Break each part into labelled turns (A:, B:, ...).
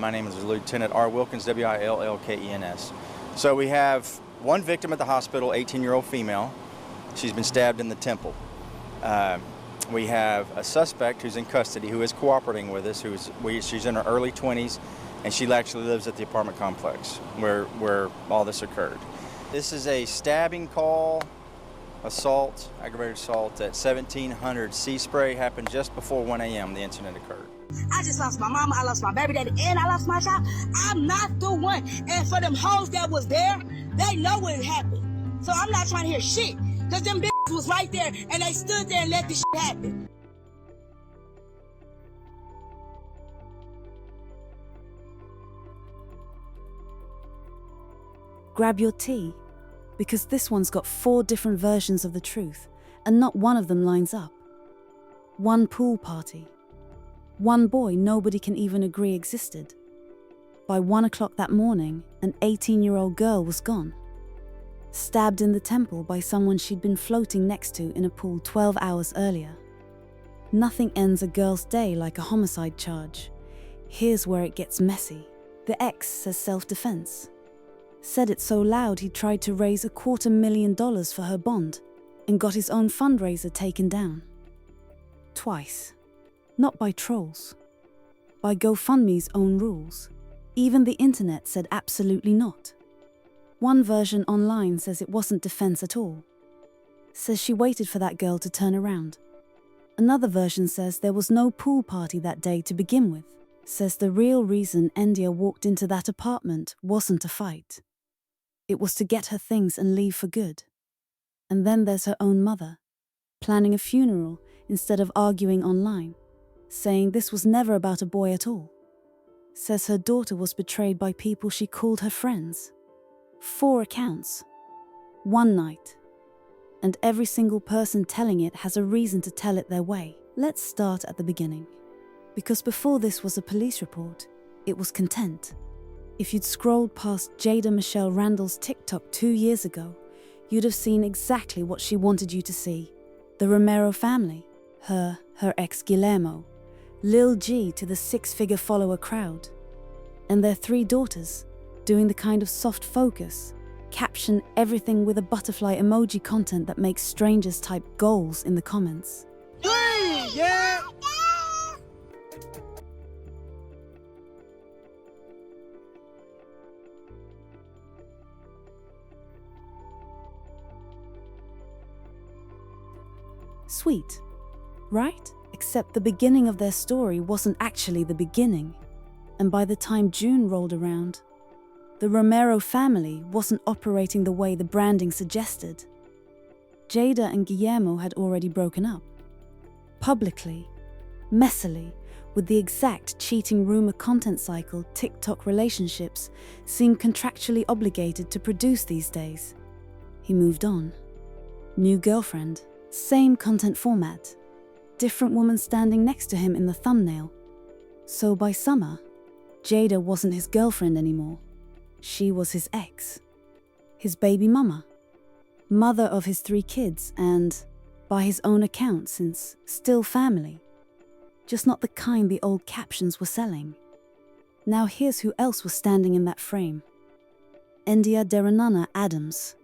A: My name is Lieutenant R. Wilkins, Willkens. So we have one victim at the hospital, 18-year-old female. She's been stabbed in the temple. We have a suspect who's in custody who is cooperating with us. She's in her early 20s, and she actually lives at the apartment complex where all this occurred. This is a stabbing call, assault, aggravated assault at 1700 Sea Spray. Happened just before 1 a.m. the incident occurred.
B: I just lost my mama, I lost my baby daddy, and I lost my child. I'm not the one. And for them hoes that was there, they know what happened. So I'm not trying to hear shit. Because them bitches was right there, and they stood there and let this shit happen.
C: Grab your tea, because this one's got 4 different versions of the truth, and not one of them lines up. One pool party. One boy nobody can even agree existed. By 1 o'clock that morning, an 18-year-old girl was gone. Stabbed in the temple by someone she'd been floating next to in a pool 12 hours earlier. Nothing ends a girl's day like a homicide charge. Here's where it gets messy. The ex says self-defense. Said it so loud he tried to raise $250,000 for her bond and got his own fundraiser taken down. Twice. Not by trolls. By GoFundMe's own rules. Even the internet said absolutely not. One version online says it wasn't defense at all. Says she waited for that girl to turn around. Another version says there was no pool party that day to begin with. Says the real reason India walked into that apartment wasn't a fight. It was to get her things and leave for good. And then there's her own mother, planning a funeral instead of arguing online, saying this was never about a boy at all. Says her daughter was betrayed by people she called her friends. 4 accounts. One night. And every single person telling it has a reason to tell it their way. Let's start at the beginning. Because before this was a police report, it was content. If you'd scrolled past Jada Michelle Randall's TikTok 2 years ago, you'd have seen exactly what she wanted you to see. The Romero family, her ex Guillermo, Lil G to the 6-figure follower crowd, and their 3 daughters, doing the kind of soft focus, caption everything with a butterfly emoji content that makes strangers type goals in the comments.
B: 3, yeah!
C: Sweet, right? Except the beginning of their story wasn't actually the beginning. And by the time June rolled around, the Romero family wasn't operating the way the branding suggested. Jada and Guillermo had already broken up. Publicly, messily, with the exact cheating rumor content cycle TikTok relationships seem contractually obligated to produce these days. He moved on. New girlfriend, same content format, different woman standing next to him in the thumbnail. So by summer, Jada wasn't his girlfriend anymore. She was his ex, his baby mama, mother of his 3 kids, and, by his own account since, still family. Just not the kind the old captions were selling. Now here's who else was standing in that frame. India Deranana Adams,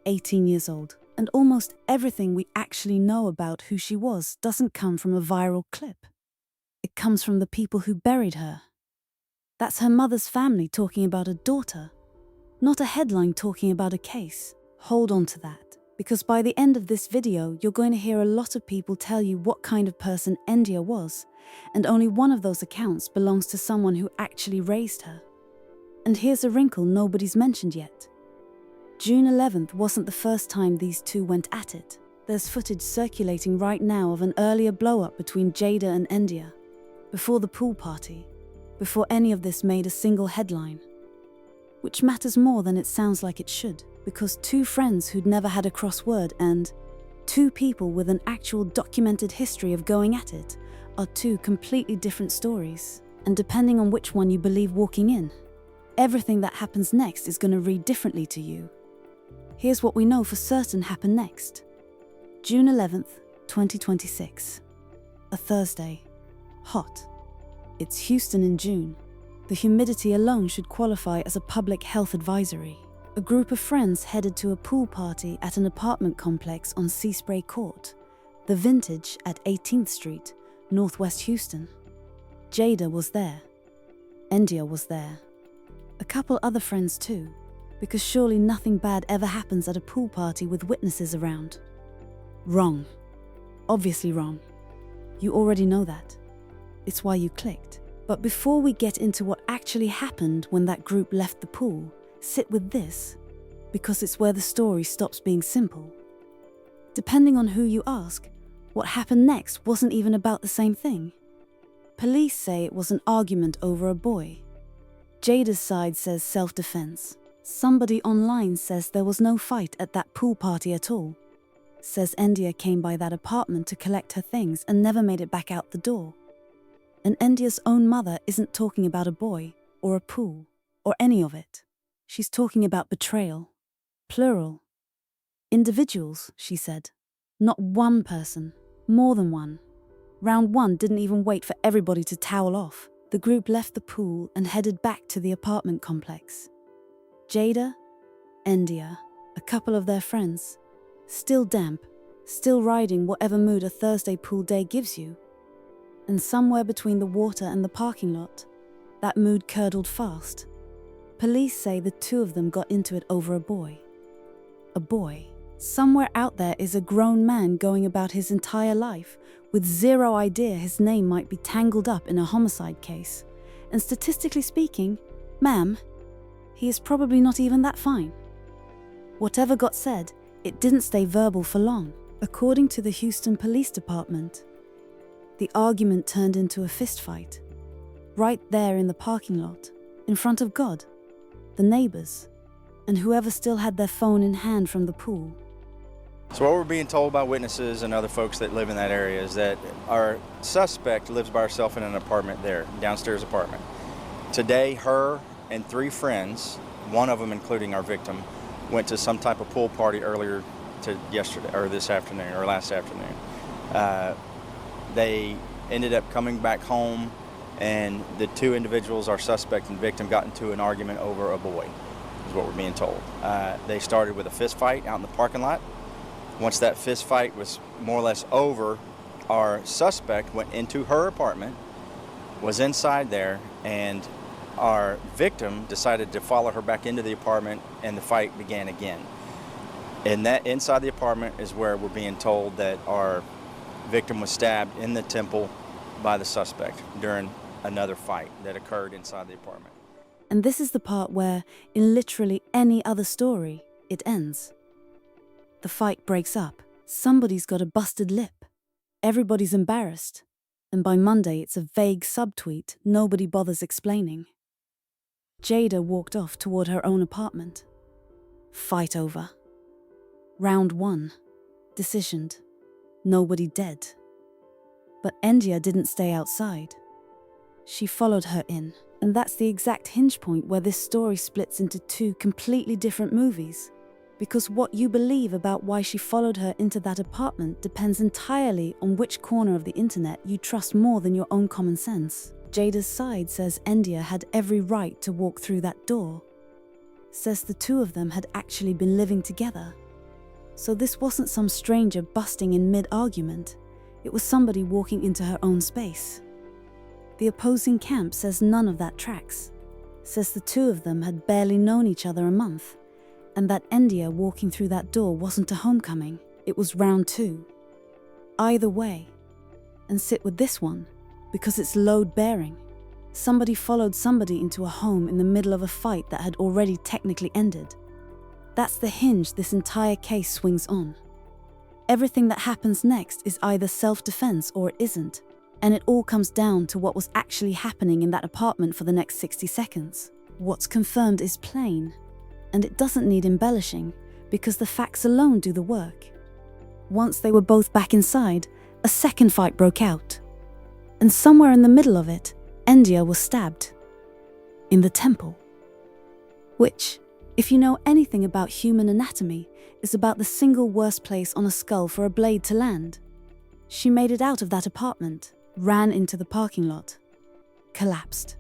C: 18 years old, and almost everything we actually know about who she was doesn't come from a viral clip. It comes from the people who buried her. That's her mother's family talking about a daughter, not a headline talking about a case. Hold on to that, because by the end of this video, you're going to hear a lot of people tell you what kind of person India was, and only one of those accounts belongs to someone who actually raised her. And here's a wrinkle nobody's mentioned yet. June 11th wasn't the first time these two went at it. There's footage circulating right now of an earlier blow-up between Jada and India, before the pool party, before any of this made a single headline. Which matters more than it sounds like it should, because 2 friends who'd never had a crossword and 2 people with an actual documented history of going at it are 2 completely different stories. And depending on which one you believe walking in, everything that happens next is going to read differently to you. Here's what we know for certain happened next. June 11th, 2026. A Thursday. Hot. It's Houston in June. The humidity alone should qualify as a public health advisory. A group of friends headed to a pool party at an apartment complex on Seaspray Court, the Vintage at 18th Street, Northwest Houston. Jada was there. India was there. A couple other friends too, because surely nothing bad ever happens at a pool party with witnesses around. Wrong. Obviously wrong. You already know that. It's why you clicked. But before we get into what actually happened when that group left the pool, sit with this, because it's where the story stops being simple. Depending on who you ask, what happened next wasn't even about the same thing. Police say it was an argument over a boy. Jada's side says self-defense. Somebody online says there was no fight at that pool party at all. Says India came by that apartment to collect her things and never made it back out the door. And India's own mother isn't talking about a boy, or a pool, or any of it. She's talking about betrayal. Plural. Individuals, she said. Not one person, more than one. Round one didn't even wait for everybody to towel off. The group left the pool and headed back to the apartment complex. Jada, India, a couple of their friends, still damp, still riding whatever mood a Thursday pool day gives you. And somewhere between the water and the parking lot, that mood curdled fast. Police say the two of them got into it over a boy. A boy. Somewhere out there is a grown man going about his entire life with zero idea his name might be tangled up in a homicide case. And statistically speaking, ma'am, he is probably not even that fine. Whatever got said, it didn't stay verbal for long. According to the Houston Police Department, the argument turned into a fistfight. Right there in the parking lot, in front of God, the neighbors, and whoever still had their phone in hand from the pool.
A: So what we're being told by witnesses and other folks that live in that area is that our suspect lives by herself in an apartment there, downstairs apartment. Today, her and 3 friends, one of them including our victim, went to some type of pool party earlier to yesterday, or this afternoon, or last afternoon. They ended up coming back home, and the 2 individuals, our suspect and victim, got into an argument over a boy, is what we're being told. They started with a fist fight out in the parking lot. Once that fist fight was more or less over, our suspect went into her apartment, was inside there, and our victim decided to follow her back into the apartment, and the fight began again. And that inside the apartment is where we're being told that our victim was stabbed in the temple by the suspect during another fight that occurred inside the apartment.
C: And this is the part where, in literally any other story, it ends. The fight breaks up. Somebody's got a busted lip. Everybody's embarrassed. And by Monday, it's a vague subtweet nobody bothers explaining. Jada walked off toward her own apartment. Fight over. Round 1. Decisioned. Nobody dead. But India didn't stay outside. She followed her in, and that's the exact hinge point where this story splits into 2 completely different movies. Because what you believe about why she followed her into that apartment depends entirely on which corner of the internet you trust more than your own common sense. Jada's side says India had every right to walk through that door. Says the 2 of them had actually been living together. So this wasn't some stranger busting in mid-argument. It was somebody walking into her own space. The opposing camp says none of that tracks. Says the 2 of them had barely known each other a month, and that India walking through that door wasn't a homecoming, it was round 2. Either way, and sit with this one, because it's load-bearing. Somebody followed somebody into a home in the middle of a fight that had already technically ended. That's the hinge this entire case swings on. Everything that happens next is either self-defense or it isn't, and it all comes down to what was actually happening in that apartment for the next 60 seconds. What's confirmed is plain, and it doesn't need embellishing, because the facts alone do the work. Once they were both back inside, a second fight broke out. And somewhere in the middle of it, India was stabbed. In the temple. Which, if you know anything about human anatomy, is about the single worst place on a skull for a blade to land. She made it out of that apartment, ran into the parking lot, collapsed.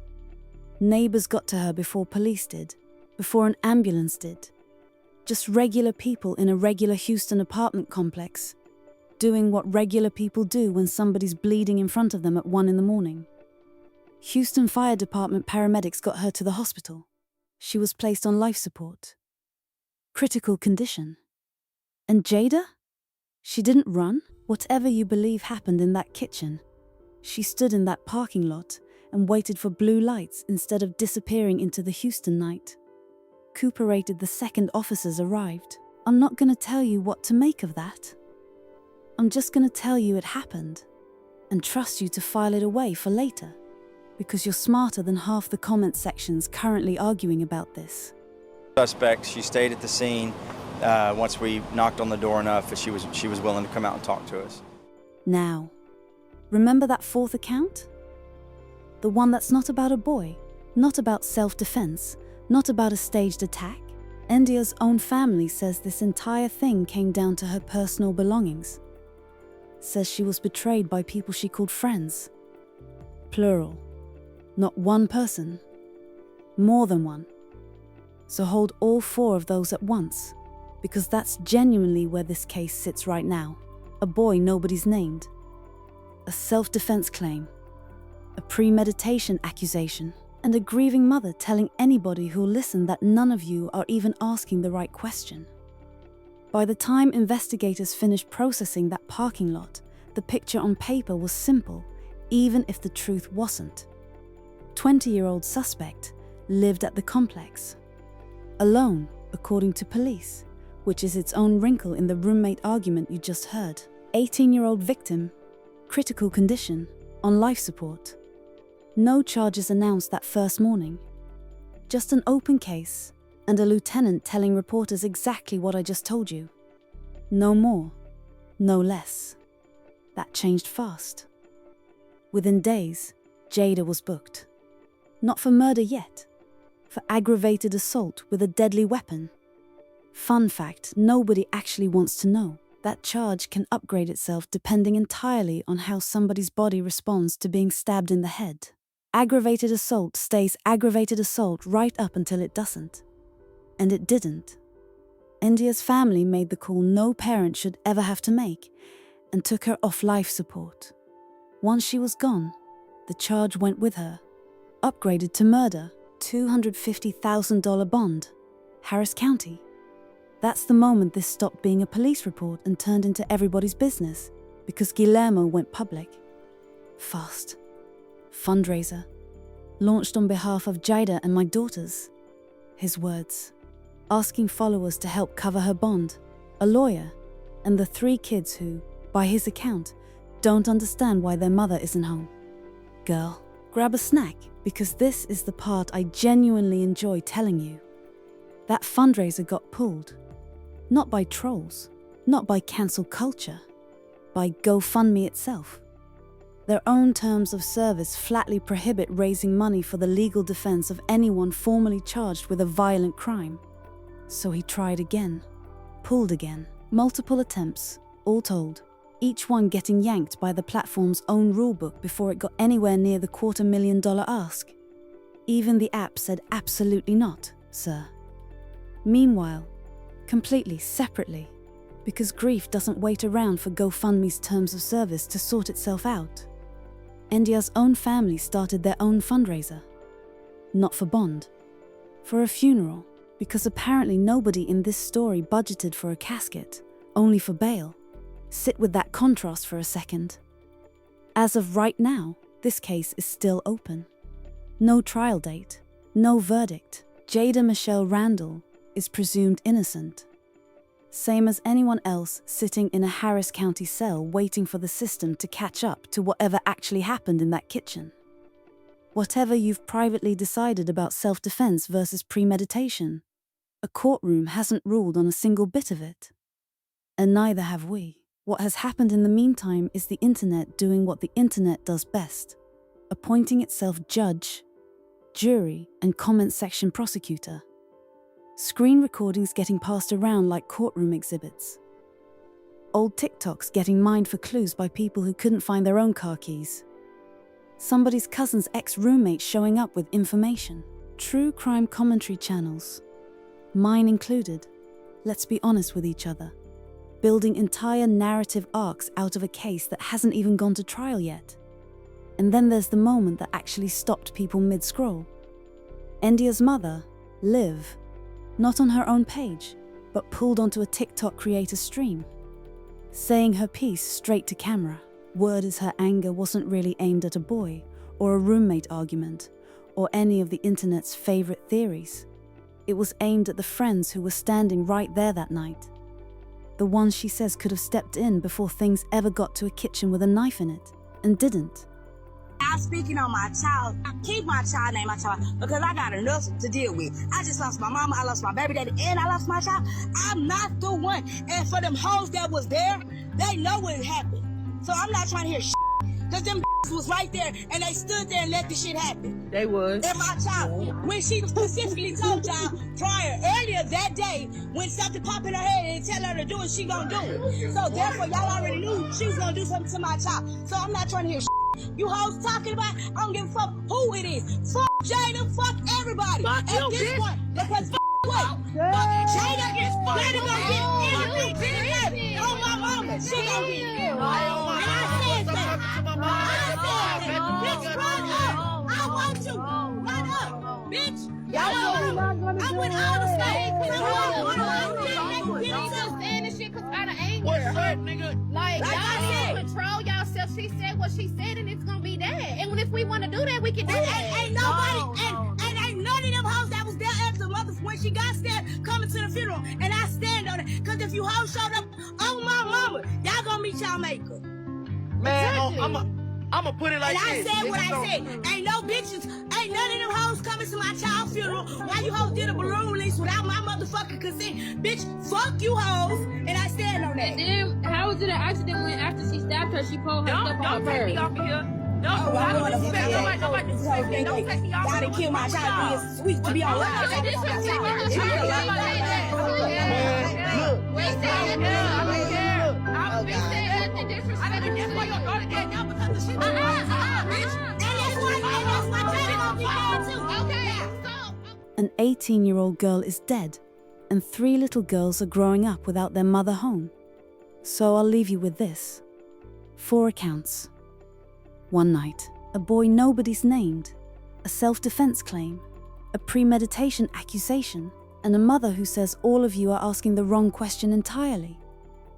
C: Neighbors got to her before police did, before an ambulance did. Just regular people in a regular Houston apartment complex, doing what regular people do when somebody's bleeding in front of them at 1 a.m. Houston Fire Department paramedics got her to the hospital. She was placed on life support. Critical condition. And Jada? She didn't run. Whatever you believe happened in that kitchen, she stood in that parking lot and waited for blue lights instead of disappearing into the Houston night. Cooperated the second officers arrived. I'm not going to tell you what to make of that. I'm just going to tell you it happened and trust you to file it away for later, because you're smarter than half the comment sections currently arguing about this.
A: Suspect, she stayed at the scene once we knocked on the door enough that she was willing to come out and talk to us.
C: Now, remember that fourth account? The one that's not about a boy, not about self-defense, not about a staged attack? India's own family says this entire thing came down to her personal belongings. Says she was betrayed by people she called friends. Plural. Not one person. More than one. So hold all 4 of those at once, because that's genuinely where this case sits right now. A boy nobody's named. A self-defense claim. A premeditation accusation. And a grieving mother telling anybody who'll listen that none of you are even asking the right question. By the time investigators finished processing that parking lot, the picture on paper was simple, even if the truth wasn't. 20-year-old suspect lived at the complex. Alone, according to police, which is its own wrinkle in the roommate argument you just heard. 18-year-old victim, critical condition, on life support. No charges announced that first morning. Just an open case and a lieutenant telling reporters exactly what I just told you. No more, no less. That changed fast. Within days, Jada was booked. Not for murder yet, for aggravated assault with a deadly weapon. Fun fact, nobody actually wants to know. That charge can upgrade itself depending entirely on how somebody's body responds to being stabbed in the head. Aggravated assault stays aggravated assault right up until it doesn't. And it didn't. India's family made the call no parent should ever have to make and took her off life support. Once she was gone, the charge went with her. Upgraded to murder, $250,000 bond, Harris County. That's the moment this stopped being a police report and turned into everybody's business, because Guillermo went public. Fast. Fundraiser. Launched on behalf of Jada and my daughters. His words. Asking followers to help cover her bond, a lawyer, and the 3 kids who, by his account, don't understand why their mother isn't home. Girl, grab a snack, because this is the part I genuinely enjoy telling you. That fundraiser got pulled. Not by trolls, not by cancel culture, by GoFundMe itself. Their own terms of service flatly prohibit raising money for the legal defense of anyone formally charged with a violent crime. So he tried again, pulled again, multiple attempts, all told, each one getting yanked by the platform's own rulebook before it got anywhere near the $250,000 ask. Even the app said absolutely not, sir. Meanwhile, completely separately, because grief doesn't wait around for GoFundMe's terms of service to sort itself out, India's own family started their own fundraiser. Not for bond, for a funeral, because apparently nobody in this story budgeted for a casket, only for bail. Sit with that contrast for a second. As of right now, this case is still open. No trial date, no verdict. Jada Michelle Randall is presumed innocent. Same as anyone else sitting in a Harris County cell waiting for the system to catch up to whatever actually happened in that kitchen. Whatever you've privately decided about self-defense versus premeditation, a courtroom hasn't ruled on a single bit of it. And neither have we. What has happened in the meantime is the internet doing what the internet does best, appointing itself judge, jury, and comment section prosecutor. Screen recordings getting passed around like courtroom exhibits. Old TikToks getting mined for clues by people who couldn't find their own car keys. Somebody's cousin's ex-roommate showing up with information. True crime commentary channels, mine included, let's be honest with each other, building entire narrative arcs out of a case that hasn't even gone to trial yet. And then there's the moment that actually stopped people mid-scroll. Endia's mother, Liv, not on her own page, but pulled onto a TikTok creator stream, saying her piece straight to camera. Word is her anger wasn't really aimed at a boy, or a roommate argument, or any of the internet's favorite theories. It was aimed at the friends who were standing right there that night. The ones she says could have stepped in before things ever got to a kitchen with a knife in it, and didn't.
B: I'm speaking on my child. I keep my child name my child because I got enough to deal with. I just lost my mama, I lost my baby daddy, and I lost my child. I'm not the one. And for them hoes that was there, they know what happened. So I'm not trying to hear shit. Because them was right there and they stood there and let the shit happen.
D: They was.
B: And my child, when she specifically told y'all earlier that day, when something pop in her head and tell her to do it, she gonna do it. So therefore, y'all already knew she was gonna do something to my child. So I'm not trying to hear shit. You hoes talking about, I don't give a fuck who it is. Fuck Jada, fuck everybody.
D: Fuck
B: at
D: you,
B: this
D: bitch.
B: point, because what? Fuck Jada is Jada gonna get everything. Oh my mama, she gonna get it. And I said that. Bitch, run up. I want you. Run up. Bitch. I'm with all the
E: Like,
B: I
E: y'all
B: said.
E: need to control yourself. She said what she said, and it's gonna be that. And if we want to do that, we can do that.
B: Ain't nobody, and ain't none of them hoes that was there at the mother when she got stabbed coming to the funeral. And I stand on it. Because if you hoes showed up on my mama, y'all gonna meet y'all maker.
D: Man, I'm gonna put it like
B: And I
D: this.
B: said what I said. Ain't no bitches, ain't none of them hoes coming to my child's funeral while you hoes did a balloon release without my motherfucking consent. Bitch, fuck you hoes. And I stand on that.
E: Then how was it an accident when after she stabbed her, she pulled her stuff off
D: Don't take me
E: her?
D: off of here.
B: Oh, I'm
D: Don't
B: going to
D: disrespect nobody. Nobody disrespect me. Don't take me off.
B: Y'all done killed my child. It's sweet to be on live.
E: This is
D: Man, look.
E: We said
D: I don't care.
E: we said nothing disrespectful.
D: I didn't get why your daughter dead now because of shit.
B: Bitch. And that's why Jada gonna be dead too.
E: Okay, so
C: An 18-year-old girl is dead, and 3 little girls are growing up without their mother home. So I'll leave you with this. 4 accounts. One night, a boy nobody's named, a self-defense claim, a premeditation accusation, and a mother who says all of you are asking the wrong question entirely.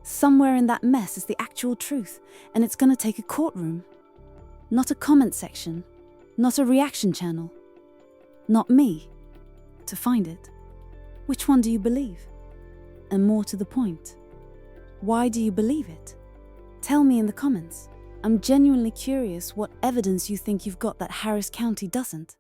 C: Somewhere in that mess is the actual truth, and it's gonna take a courtroom. Not a comment section, not a reaction channel, not me, to find it. Which one do you believe? And more to the point, why do you believe it? Tell me in the comments. I'm genuinely curious what evidence you think you've got that Harris County doesn't.